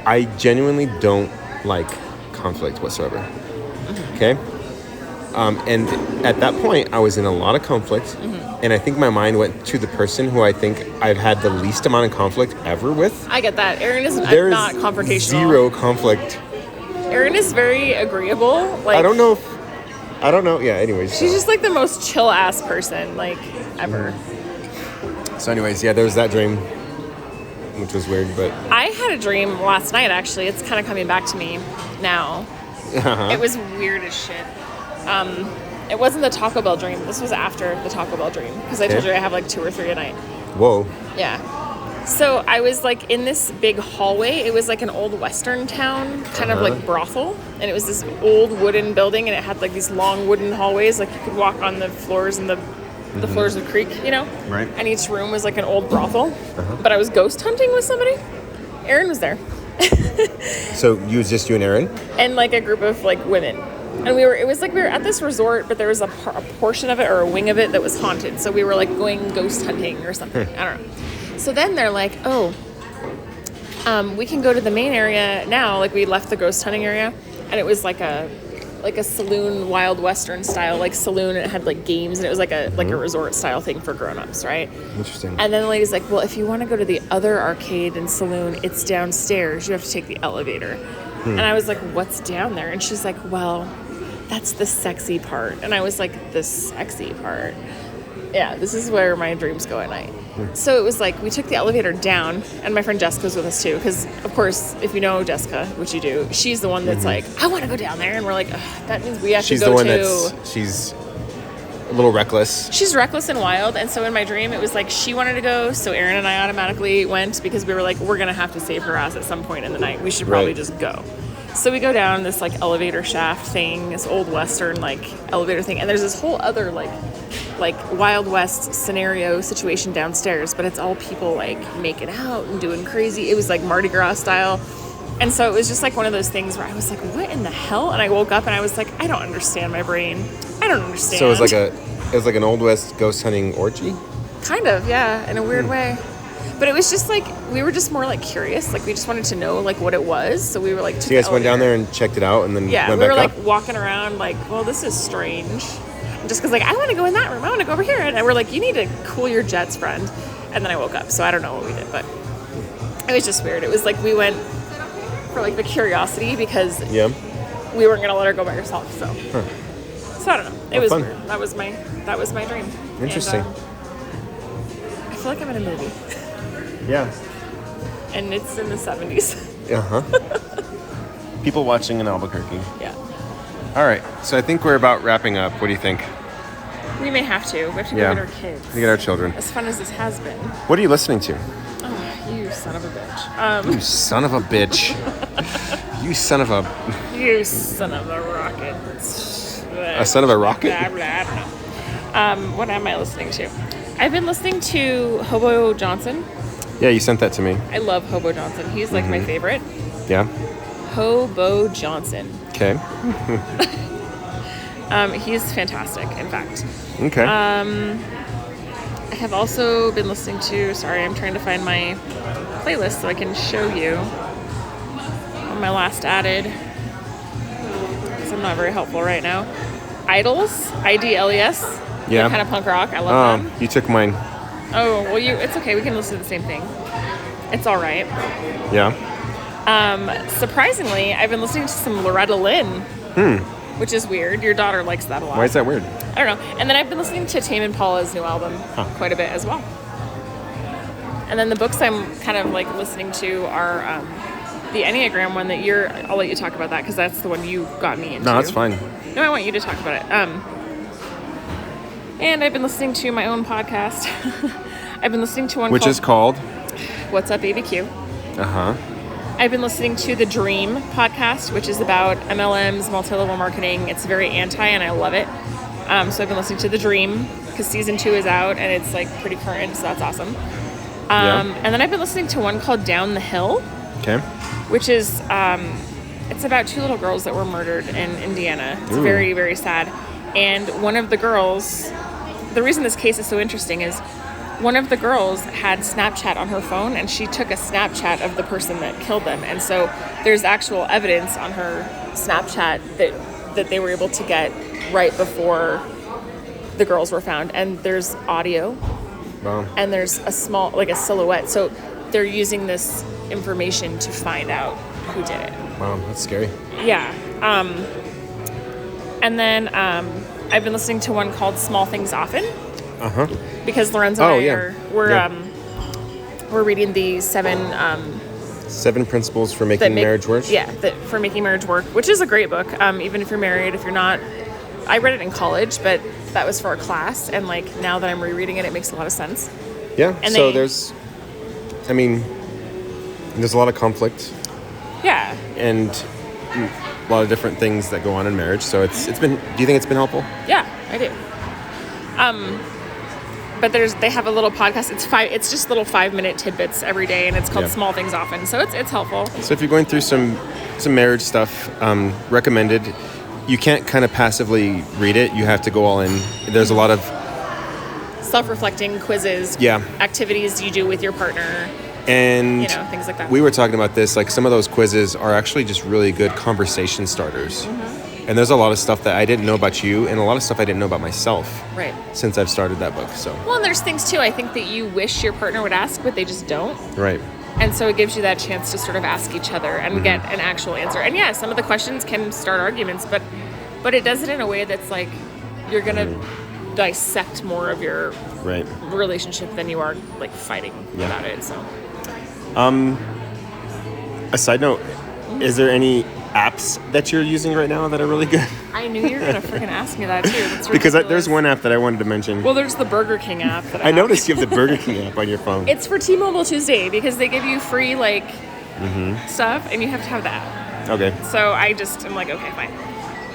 I genuinely don't like conflict whatsoever. Okay? And at that point, I was in a lot of conflict, and I think my mind went to the person who I think I've had the least amount of conflict ever with.
I get that. Aaron is
There
not
is
confrontational.
zero conflict.
Aaron is very agreeable. Like,
I don't know. Yeah, anyways.
She's just like the most chill ass person, like, ever.
So anyways, yeah, there was that dream, which was weird, but...
I had a dream last night, actually. It's kind of coming back to me now. It was weird as shit. It wasn't the Taco Bell dream. This was after the Taco Bell dream. Because I told you I have like 2 or 3 a night.
Whoa.
Yeah. So I was like in this big hallway. It was like an old Western town, kind of like brothel. And it was this old wooden building, and it had like these long wooden hallways. Like you could walk on the floors and the floors of the creek, you know?
Right.
And each room was like an old brothel. But I was ghost hunting with somebody. Aaron was there.
So you was just you and Aaron?
And like a group of like women. And it was like we were at this resort, but there was a portion of it or a wing of it that was haunted. So we were like going ghost hunting or something. I don't know. So then they're like, we can go to the main area now. Like we left the ghost hunting area, and it was like a saloon, Wild Western style, like saloon. And it had like games, and it was like a resort style thing for grown-ups, right?
Interesting.
And then the lady's like, well, if you want to go to the other arcade and saloon, it's downstairs. You have to take the elevator. And I was like, what's down there? And she's like, well, that's the sexy part. And I was like, the sexy part? Yeah, this is where my dreams go at night. So it was like, we took the elevator down, and my friend Jessica's with us too. Because, of course, if you know Jessica, which you do, she's the one that's like, I want to go down there. And we're like, that means we have
She's
to go
the one
to...
she's a little reckless.
She's reckless and wild. And so in my dream, it was like she wanted to go. So Aaron and I automatically went because we were like, we're going to have to save her ass at some point in the night. We should probably just go. So we go down this like elevator shaft thing, this old Western like elevator thing. And there's this whole other like Wild West scenario situation downstairs, but it's all people like making out and doing crazy. It was like Mardi Gras style. And so it was just like one of those things where I was like, what in the hell? And I woke up and I was like, I don't understand my brain. I don't understand.
So it was like an Old West ghost hunting orgy?
Kind of, yeah, in a weird way. But it was just like, we were just more like curious. Like we just wanted to know like what it was. So we were like,
So you guys went down there and checked it out and then went back up?
we were like walking around like, well, this is strange. Just because like, I want to go in that room. I want to go over here. And we're like, you need to cool your jets, friend. And then I woke up. So I don't know what we did, but it was just weird. It was like we went for like the curiosity because we weren't going to let her go by herself. So, so I don't know. It was
fun.
weird. That was my dream.
Interesting.
And, I feel like I'm in a movie.
Yeah.
And it's in the 70s.
People watching in Albuquerque.
Yeah.
All right. So I think we're about wrapping up. What do you think?
We may have to. We have to go get our kids.
We get our children.
As fun as this has been.
What are you listening to?
Oh, you son of a bitch.
You son of a bitch. You son of a...
You son of a rocket.
A son of a rocket?
Blah, blah, I don't know. What am I listening to? I've been listening to Hobo Johnson.
Yeah, you sent that to me.
I love Hobo Johnson. He's like my favorite.
Yeah?
Hobo Johnson.
Okay.
He's fantastic, in fact.
Okay.
I have also been listening to, sorry, I'm trying to find my playlist so I can show you on my last added, because I'm not very helpful right now. Idols, IDLES.
Yeah.
They're kind of punk rock. I love them.
You took mine.
Oh, well, it's okay. We can listen to the same thing. It's all right.
Yeah.
Surprisingly, I've been listening to some Loretta Lynn, which is weird. Your daughter likes that a lot.
Why is that weird?
I don't know. And then I've been listening to Tame Impala's new album quite a bit as well. And then the books I'm kind of like listening to are the Enneagram one that I'll let you talk about that because that's the one you got me into.
No, that's fine.
No, I want you to talk about it. And I've been listening to my own podcast. I've been listening to one
Which is called?
What's Up, ABQ?
Uh-huh.
I've been listening to the Dream podcast, which is about MLMs, multi-level marketing. It's very anti, and I love it. So I've been listening to the Dream because season 2 is out, and it's like pretty current, so that's awesome. And then I've been listening to one called Down the Hill.
Okay.
Which is, it's about 2 little girls that were murdered in Indiana. It's very, very sad. And one of the girls, the reason this case is so interesting is one of the girls had Snapchat on her phone, and she took a Snapchat of the person that killed them. And so there's actual evidence on her Snapchat that they were able to get right before the girls were found. And there's audio.
Wow. And
there's a small, like a silhouette. So they're using this information to find out who did it.
Wow, that's scary.
Yeah. And then I've been listening to one called Small Things Often. Uh-huh. Because Lorenzo and I we're reading the
7 Principles for Making Marriage Work.
Yeah, for Making Marriage Work, which is a great book. Even if you're married, if you're not, I read it in college, but that was for a class, and like now that I'm rereading it, it makes a lot of sense.
Yeah. And so there's a lot of conflict.
Yeah. And
a lot of different things that go on in marriage. So it's been. Do you think it's been helpful?
Yeah, I do. But they have a little podcast. It's just little 5-minute tidbits every day, and it's called Small Things Often. So it's helpful. So
if you're going through some marriage stuff, recommended. You can't kind of passively read it. You have to go all in. There's a lot of
self-reflecting quizzes, activities you do with your partner,
and
things like that.
We were talking about this. Like some of those quizzes are actually just really good conversation starters. And there's a lot of stuff that I didn't know about you, and a lot of stuff I didn't know about myself.
Right.
Since I've started that book. So.
Well, and there's things too. I think that you wish your partner would ask, but they just don't.
Right.
And so it gives you that chance to sort of ask each other and get an actual answer. And yeah, some of the questions can start arguments, but it does it in a way that's like you're gonna dissect more of your relationship than you are like fighting about it. So.
A side note: is there any apps that you're using right now that are really good?
I knew you were gonna freaking ask me that too. That's
because there's one app that I wanted to mention.
Well, there's the Burger King app. That
I noticed you have the Burger King app on your phone.
It's for T-Mobile Tuesday because they give you free stuff, and you have to have that.
Okay.
So I'm like, okay, fine.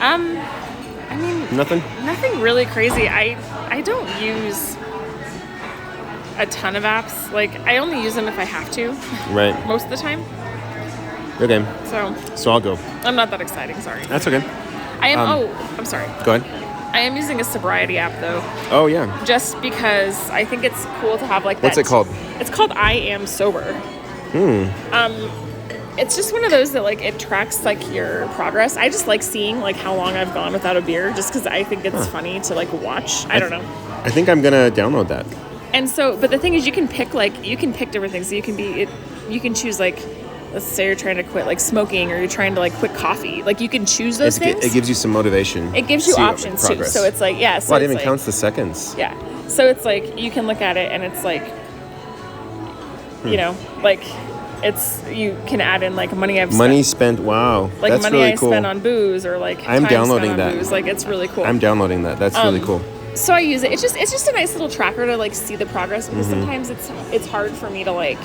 I mean,
nothing
really crazy. I don't use a ton of apps. Like I only use them if I have to.
Right.
Most of the time.
Okay. So I'll go.
I'm not that exciting. Sorry.
That's okay.
I am. I'm sorry.
Go ahead.
I am using a sobriety app though.
Oh yeah.
Just because I think it's cool to have like that.
What's it called?
It's called I Am Sober. It's just one of those that like it tracks like your progress. I just like seeing like how long I've gone without a beer, just because I think it's funny to like watch. I don't know.
I think I'm gonna download that.
And so, but the thing is, you can pick different things. So you can choose like. Let's say you're trying to quit like smoking or you're trying to like quit coffee. Like you can choose those things.
It gives you some motivation.
It gives you options too. So it's like, yeah. So
it even counts the seconds.
Yeah. So it's like, you can look at it and it's like, like you can add in like money spent.
Wow.
Like
that's
money
really
I
cool.
spend on booze or like
I'm downloading that.
Booze. Like it's really cool.
I'm downloading that. That's really cool.
So I use it. It's just a nice little tracker to like see the progress because sometimes it's hard for me to like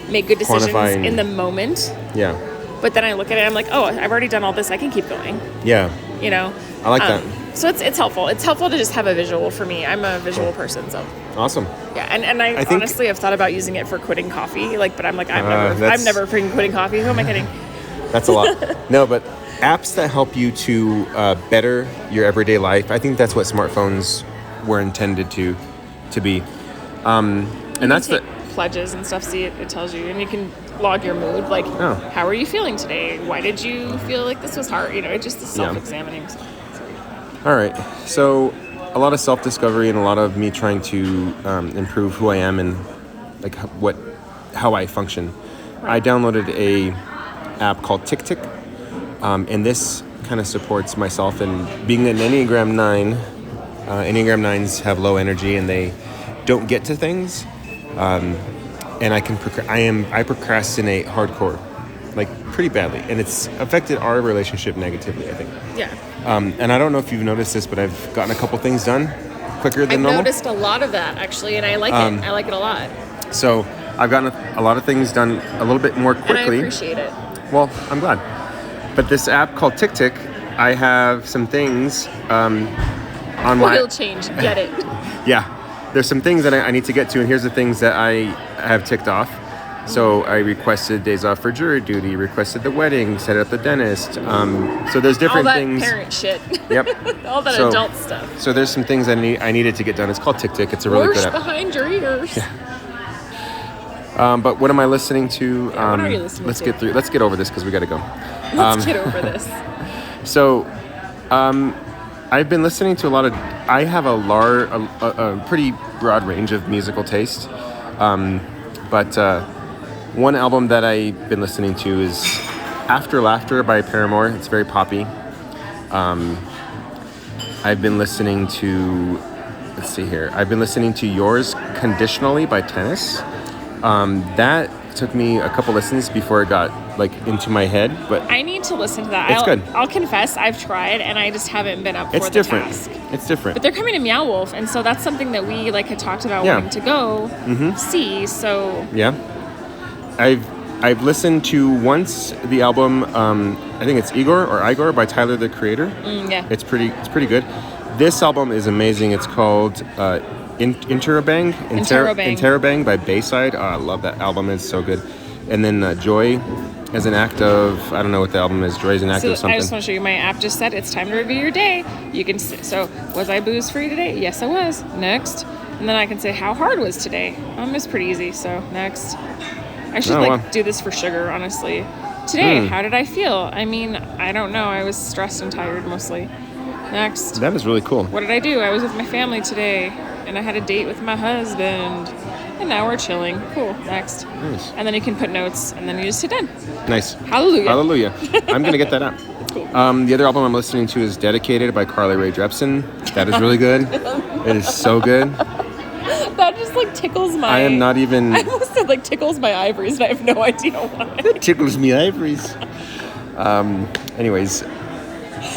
make good decisions in the moment.
Yeah.
But then I look at it and I'm like, oh, I've already done all this. I can keep going.
Yeah. I like that.
So it's helpful. It's helpful to just have a visual for me. I'm a visual person, so.
Awesome.
Yeah, and I honestly have thought about using it for quitting coffee. Like, but I'm like, I'm never freaking quitting coffee. Who am I kidding?
That's a lot. No, but apps that help you to better your everyday life. I think that's what smartphones were intended to be. And that's
pledges and stuff. See, it tells you, and you can log your mood. Like, how are you feeling today? Why did you feel like this was hard? It just is self-examining. So.
All right. So a lot of self-discovery and a lot of me trying to improve who I am and like how I function. Right. I downloaded a app called Tick Tick, and this kind of supports myself. And being an Enneagram 9, Enneagram 9s have low energy and they don't get to things. And I procrastinate hardcore. like pretty badly, and it's affected our relationship negatively, I think.
Yeah.
And I don't know if you've noticed this, but I've gotten a couple things done quicker than normal.
I've noticed a lot of that, actually, and I like it. I like it a lot.
So I've gotten a lot of things done a little bit more quickly.
And I appreciate it.
Well, I'm glad. But this app called TickTick, I have some things on my...
Oil change, get it.
Yeah. There's some things that I need to get to, and here's the things that I have ticked off. So I requested days off for jury duty, requested the wedding, set up the dentist. So there's different things.
All that parent shit.
Yep.
All that adult stuff.
So there's some things I needed to get done. It's called TickTick. It's a really good app.
Behind your ears.
Yeah. But what am I listening to?
Yeah, what are you listening to?
Let's get over this because we got to go.
Let's get over this.
So, I've been listening to a lot of. I have a pretty broad range of musical taste, but one album that I've been listening to is "After Laughter" by Paramore. It's very poppy. I've been listening to. Let's see here. I've been listening to "Yours Conditionally" by Tennis. That took me a couple listens before it got like into my head, but
I need to listen to that.
It's good.
I'll confess, I've tried and I just haven't been up for the
different.
task.
It's different.
But they're coming to Meow Wolf, and so that's something that we like had talked about wanting to go see. So
yeah, I've listened to once the album. I think it's Igor by Tyler the Creator.
Yeah,
it's pretty good. This album is amazing. It's called Interrobang by Bayside. Oh, I love that album. It's so good. And then Joy as an act of, I don't know what the album is. Joy as an act of something.
I just want to show you my app just said it's time to review your day. You can so was I booze free today? Yes, I was. Next. And then I can say how hard was today. It's pretty easy. So next. I should do this for sugar, honestly. Today, how did I feel? I mean, I don't know. I was stressed and tired mostly. Next.
That is really cool.
What did I do? I was with my family today, and I had a date with my husband, and now we're chilling. Cool. Next.
Nice.
And then you can put notes, and then you just hit done.
Nice.
Hallelujah.
I'm going to get that up.
Cool.
The other album I'm listening to is Dedicated by Carly Rae Jepsen. That is really good. It is so good.
That just like tickles my...
I am not even...
I almost said like tickles my ivories, and I have no idea why.
It tickles me ivories. Anyways...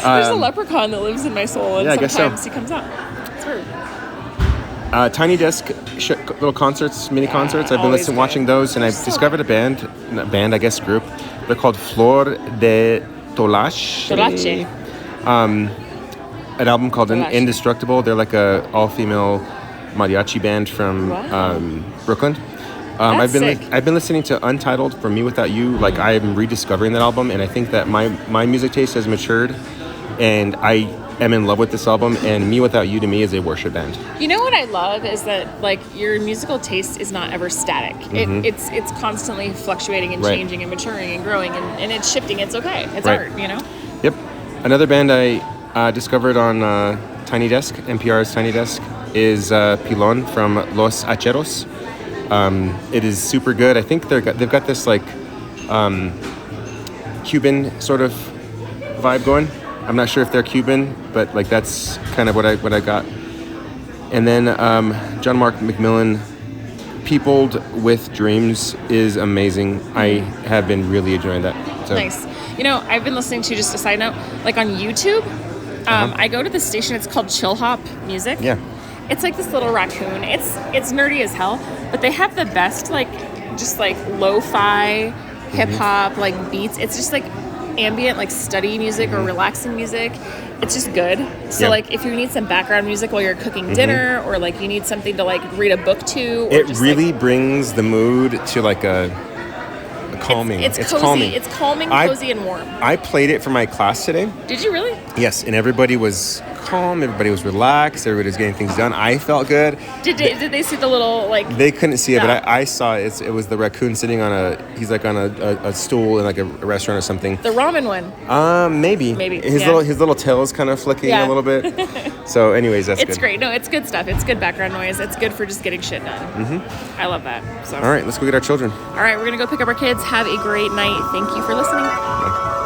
There's a leprechaun that lives in my soul, and sometimes he comes out. It's weird.
Tiny Desk little concerts, mini concerts. I've been watching those, and I've discovered a group. They're called Flor de Tolache. An album called Indestructible. They're like a all-female mariachi band from Brooklyn. I've been listening to Untitled from Me Without You. Like I'm rediscovering that album, and I think that my music taste has matured, and I am in love with this album. And Me Without You to me is a worship band.
You know what I love is that like your musical taste is not ever static. It's constantly fluctuating and changing and maturing and growing and it's shifting. It's okay. It's art. You know.
Yep. Another band I discovered on Tiny Desk, NPR's Tiny Desk, is Pilon from Los Hacheros. It is super good. I think they've got this like Cuban sort of vibe going. I'm not sure if they're Cuban, but like that's kind of what I got. And then John Mark McMillan, Peopled with Dreams is amazing. I have been really enjoying that. So.
Nice. You know, I've been listening to, just a side note, like on YouTube, I go to the station. It's called Chill Hop Music.
Yeah.
It's like this little raccoon. It's nerdy as hell, but they have the best like just like lo-fi hip hop like beats. It's just like ambient like study music or relaxing music. It's just good. So like if you need some background music while you're cooking dinner or like you need something to like read a book to, or
it
just,
really brings the mood to like a calming.
It's cozy.
Calming.
It's calming, cozy, and warm.
I played it for my class today.
Did you really?
Yes, and everybody was calm. Everybody was relaxed. Everybody was getting things done. I felt good.
Did they see the little like?
They couldn't see it, but I saw it. It was the raccoon sitting on he's like on a stool in like a restaurant or something.
The ramen one.
Maybe. His little tail is kind of flicking a little bit. So, anyways, that's good.
It's great. No, it's good stuff. It's good background noise. It's good for just getting shit done. I love that. So.
All right, let's go get our children.
All right, we're gonna go pick up our kids. Have a great night. Thank you for listening.
Bye.